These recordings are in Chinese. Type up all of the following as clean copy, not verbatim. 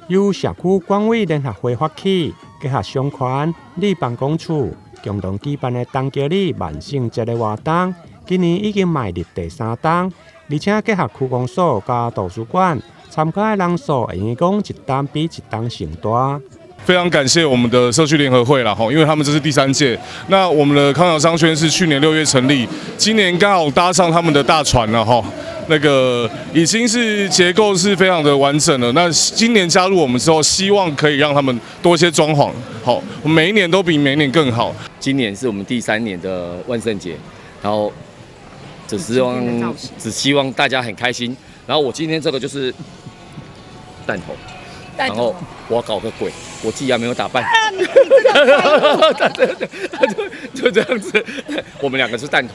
由社区管委联合会发起，结合商圈、里办公处共同举办的东桥里万圣节的活动，今年已经迈入第3档，而且结合区公所加图书馆，参加的人数会讲一档比一档更大。非常感谢我们的社区联合会啦，因为他们这是第3届。那我们的康桥商圈是去年6月成立，今年刚好搭上他们的大船了哈。那个已经是结构是非常的完整了。那今年加入我们之后，希望可以让他们多一些装潢，好，我们每一年都比每一年更好。今年是我们第3年的万圣节，然后只希望大家很开心。然后我今天这个就是弹头。然后我要搞个鬼，我自己还没有打扮，就这样子。我们2个是弹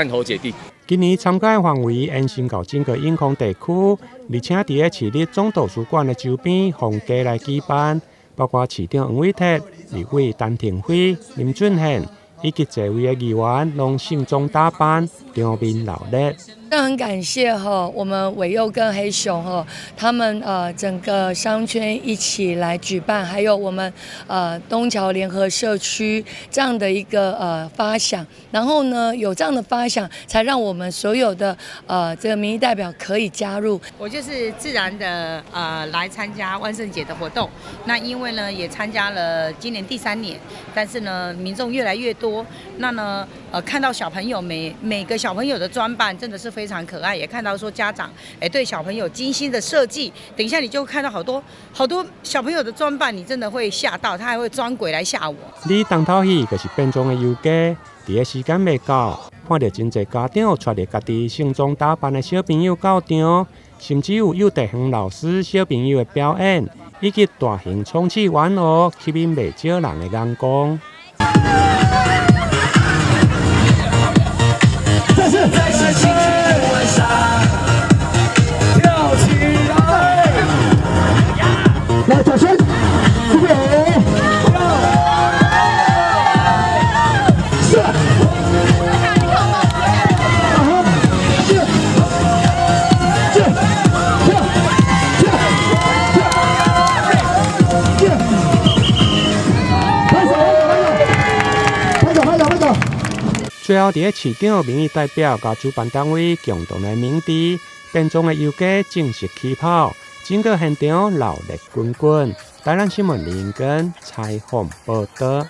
头姐弟。今年参加的范围延伸到整个永康地区，而且伫咧市立总图书馆的周边放假来举办，包括市长黄伟哲、立委陈廷辉、林俊宪以及多位的议员，拢盛装打扮，场面热烈。那很感谢我们伟佑跟黑熊他们整个商圈一起来举办，还有我们东桥联合社区这样的一个发想，然后呢有这样的发想，才让我们所有的这个民意代表可以加入。我就是自然的来参加万圣节的活动，那因为呢也参加了今年第3年，但是呢民众越来越多，那呢看到小朋友每个小朋友的装扮真的是非常可爱，也看到说家长对小朋友精心的设计，等一下你就看到好多小朋友的装扮，你真的会吓到，他还会装鬼来吓我。你当头戏就是变装的游街，伫个时间未到，看到真侪家长带着家己盛装打扮的小朋友到场，甚至有幼稚园老师小朋友的表演，以及大型充气玩偶，吸引未少人的眼光。在是情人晚上跳起来，来掌声，这边最后，伫市长民意代表甲主办单位共同的鸣笛，变装的游街正式起跑，整个现场热烈滚滚。台南新闻林根采访报道。